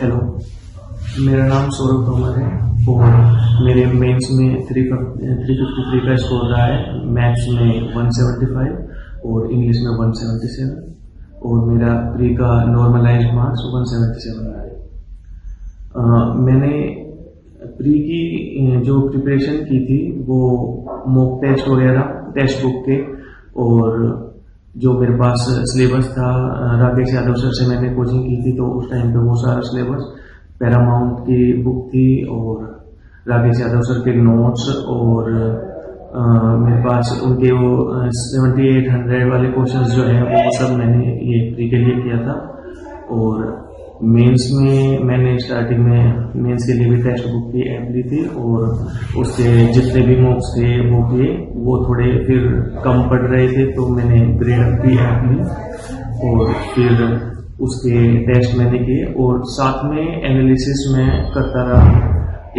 Hello, मेरा नाम सौरभ तोमर है और मेरे मेंस में 353 का स्कोर रहा है। मैथ्स में 175 और इंग्लिश में 177 और मेरा प्री का नॉर्मलाइज्ड मार्क्स 177 रहा है। मैंने प्री की जो प्रिपरेशन की थी वो मॉक टेस्ट वगैरह टेक्स्ट बुक के और जो मेरे पास सिलेबस था राकेश यादव सर से मैंने कोचिंग की थी, तो उस टाइम पे वो सारा सिलेबस पैरामाउंट की बुक थी और राकेश यादव सर के नोट्स और मेरे पास उनके वो 7800 वाले क्वेश्चंस जो हैं वो सब मैंने ये प्री के लिए किया था। और मेंस में मैंने स्टार्टिंग में मेंस के लिए भी टेक्स्ट बुक की ऐप ली थी और उसके जितने भी मॉक्स थे वो किए, वो थोड़े फिर कम पड़ रहे थे तो मैंने ग्रेड की ऐप ली और फिर उसके टेस्ट मैंने किए और साथ में एनालिसिस में करता रहा।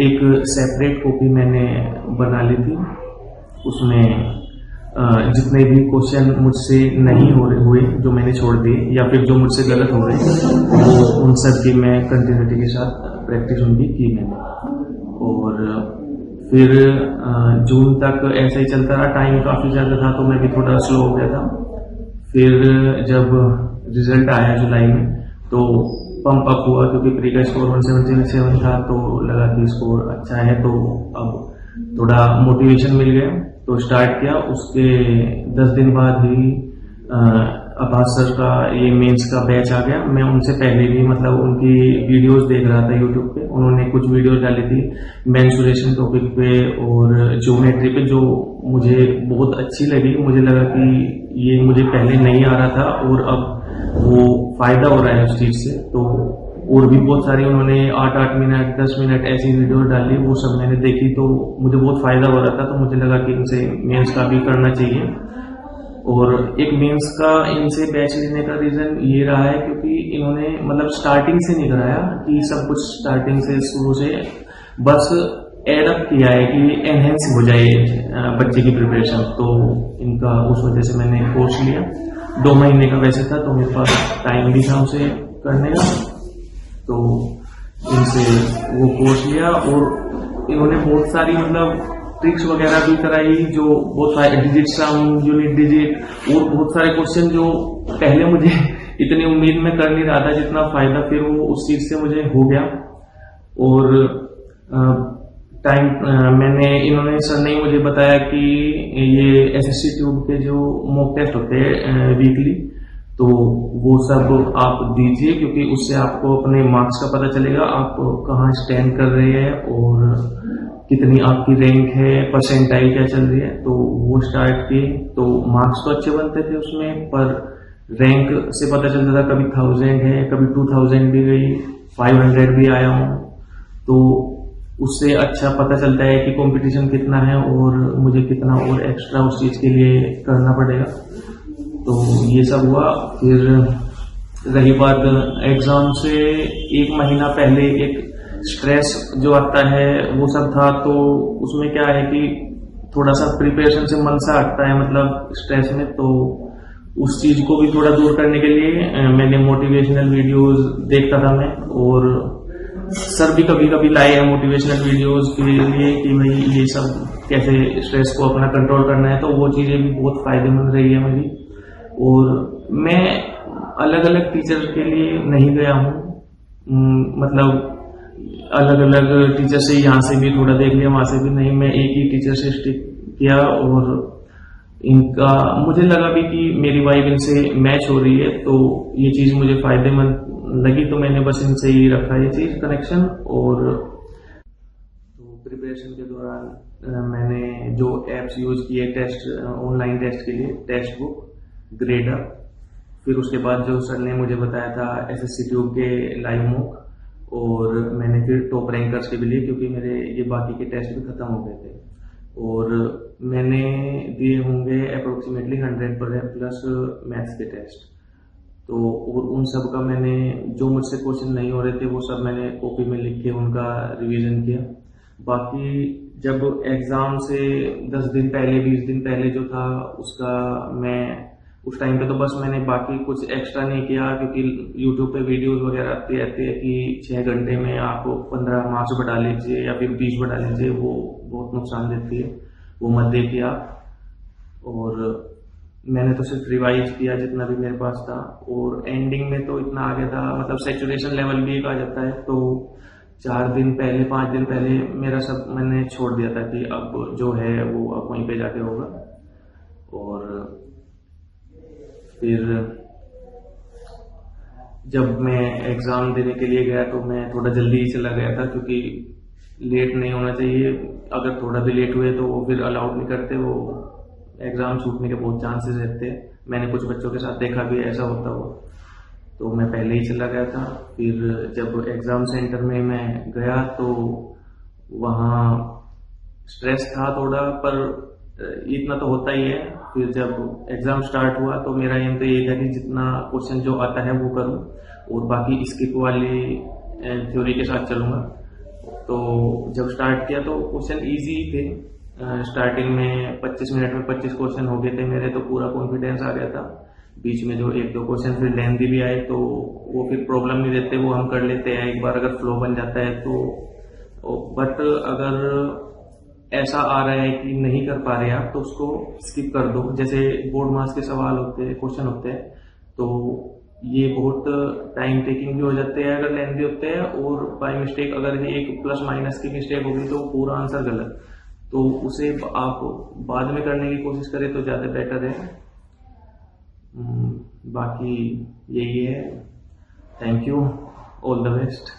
एक सेपरेट कॉपी मैंने बना ली थी, उसमें जितने भी क्वेश्चन मुझसे नहीं हो रहे हुए जो मैंने छोड़ दिए या फिर जो मुझसे गलत हो गए वो उन सब की मैं कंटिन्यूटी के साथ प्रैक्टिस उनकी की मैंने। और फिर जून तक ऐसा ही चलता रहा। टाइम काफ़ी ज़्यादा था तो मैं भी थोड़ा स्लो हो गया था। फिर जब रिजल्ट आया जुलाई में तो पंप अप हुआ क्योंकि प्री का स्कोर 177 था, तो लगा कि स्कोर अच्छा है तो अब थोड़ा मोटिवेशन मिल गया तो स्टार्ट किया। उसके 10 दिन बाद ही अब्बास सर का ये मेंस का बैच आ गया। मैं उनसे पहले भी मतलब उनकी वीडियोस देख रहा था यूट्यूब पे। उन्होंने कुछ वीडियोस डाली थी मेंसुरेशन टॉपिक पे और ज्योमेट्री पे जो मुझे बहुत अच्छी लगी। मुझे लगा कि ये मुझे पहले नहीं आ रहा था और अब वो फायदा हो रहा है उस चीज से। तो और भी बहुत सारी उन्होंने 8-8 मिनट 10 मिनट ऐसी वीडियो डाली, वो सब मैंने देखी तो मुझे बहुत फायदा हो रहा था। तो मुझे लगा कि इनसे मेंस का भी करना चाहिए। और एक मेंस का इनसे बैच लेने का रीजन ये रहा है क्योंकि इन्होंने मतलब स्टार्टिंग से नहीं कराया कि सब कुछ स्टार्टिंग से शुरू से बस एडअप किया है कि एनहेंस हो जाए बच्चे की प्रिपरेशन। तो इनका उस वजह से मैंने कोर्स लिया। 2 महीने का वैसे था तो मेरे पास टाइम भी था उसे करने का, तो इनसे वो कोर्स लिया। और इन्होंने बहुत सारी मतलब ट्रिक्स वगैरह भी कराई, जो बहुत सारे डिजिट सम, यूनिट डिजिट और बहुत सारे क्वेश्चन जो पहले मुझे इतनी उम्मीद में कर नहीं रहा था जितना फायदा फिर वो उस चीज से मुझे हो गया। और टाइम मैंने इन्होंने सर ने मुझे बताया कि ये एसएससी ट्यूब के जो मॉक टेस्ट होते हैं वीकली, तो वो सब आप दीजिए क्योंकि उससे आपको अपने मार्क्स का पता चलेगा, आप कहाँ स्टैंड कर रहे हैं और कितनी आपकी रैंक है, परसेंटाइल क्या चल रही है। तो वो स्टार्ट किए तो मार्क्स तो अच्छे बनते थे उसमें, पर रैंक से पता चलता था कभी 1000 है, कभी 2000 भी गई, 500 भी आया हूँ। तो उससे अच्छा पता चलता है कि कंपटीशन कितना है और मुझे कितना और एक्स्ट्रा उस चीज के लिए करना पड़ेगा। तो ये सब हुआ। फिर रही बात एग्जाम से 1 महीना पहले एक स्ट्रेस जो आता है वो सब था। तो उसमें क्या है कि थोड़ा सा प्रिपरेशन से मन सा हटता है मतलब स्ट्रेस में, तो उस चीज को भी थोड़ा दूर करने के लिए मैंने मोटिवेशनल वीडियोस देखता था मैं। और सर भी कभी कभी लाए हैं मोटिवेशनल वीडियोस के लिए कि भाई ये सब कैसे स्ट्रेस को अपना कंट्रोल करना है, तो वो चीजें भी बहुत फायदेमंद रही है मेरी। और मैं अलग अलग टीचर के लिए नहीं गया हूँ, मतलब अलग अलग टीचर से यहाँ से भी थोड़ा देख लिया, वहां से भी नहीं, मैं एक ही टीचर से स्टिक किया। और इनका मुझे लगा भी कि मेरी वाइब इनसे मैच हो रही है, तो ये चीज मुझे फायदेमंद लगी, तो मैंने बस इनसे ही रखा ये चीज कनेक्शन। और तो प्रिपरेशन के दौरान मैंने जो एप्स यूज किए टेस्ट ऑनलाइन टेस्ट के लिए, टेक्स्ट बुक, ग्रेड अप, फिर उसके बाद जो सर ने मुझे बताया था एसएससी ट्यूब के लाइव मॉक, और मैंने फिर टॉप रैंकर्स के भी लिए क्योंकि मेरे ये बाकी के टेस्ट भी खत्म हो गए थे। और मैंने दिए होंगे अप्रोक्सीमेटली 100+ मैथ्स के टेस्ट। तो और उन सब का मैंने जो मुझसे क्वेश्चन नहीं हो रहे थे वो सब मैंने कॉपी में लिख के उनका रिवीजन किया। बाकी जब एग्जाम से 10 दिन पहले 20 दिन पहले जो था उसका मैं उस टाइम पे तो बस मैंने बाकी कुछ एक्स्ट्रा नहीं किया, क्योंकि यूट्यूब पे वीडियोस वगैरह आती रहती है कि 6 घंटे में आप 15 मार्क्स बढ़ा लीजिए या फिर 20 बढ़ा लीजिए, वो बहुत नुकसान देती है, वो मत देखिए आप। और मैंने तो सिर्फ रिवाइज किया जितना भी मेरे पास था, और एंडिंग में तो इतना आगे था, मतलब सेचुरेशन लेवल भी एक आ जाता है, तो 4 दिन पहले 5 दिन पहले मेरा सब मैंने छोड़ दिया था कि अब जो है वो अब वहीं पे जाके होगा। और फिर जब मैं एग्ज़ाम देने के लिए गया तो मैं थोड़ा जल्दी ही चला गया था, क्योंकि लेट नहीं होना चाहिए, अगर थोड़ा भी लेट हुए तो वो फिर अलाउड नहीं करते, वो एग्ज़ाम छूटने के बहुत चांसेस रहते हैं। मैंने कुछ बच्चों के साथ देखा भी ऐसा होता हुआ, तो मैं पहले ही चला गया था। फिर जब एग्ज़ाम सेंटर में मैं गया तो वहाँ स्ट्रेस था थोड़ा, पर इतना तो होता ही है। फिर जब एग्ज़ाम स्टार्ट हुआ तो मेरा एम तो यही था कि जितना क्वेश्चन जो आता है वो करूं, और बाकी स्किप वाली थ्योरी के साथ चलूँगा। तो जब स्टार्ट किया तो क्वेश्चन ईजी थे, स्टार्टिंग में 25 मिनट में 25 क्वेश्चन हो गए थे मेरे, तो पूरा कॉन्फिडेंस आ गया था। बीच में जो 1-2 क्वेश्चन फिर लेंथी भी आए तो वो फिर प्रॉब्लम नहीं देते, वो हम कर लेते हैं एक बार अगर फ्लो बन जाता है तो। बट अगर ऐसा आ रहा है कि नहीं कर पा रहे आप तो उसको स्किप कर दो। जैसे बोर्ड मार्क्स के सवाल होते हैं, क्वेश्चन होते हैं, तो ये बहुत टाइम टेकिंग भी हो जाते हैं अगर लेंथी होते हैं, और बाय मिस्टेक अगर ये एक प्लस माइनस की मिस्टेक होगी तो पूरा आंसर गलत, तो उसे आप बाद में करने की कोशिश करें तो ज़्यादा बेटर है। बाकी यही है। Thank you, all the best.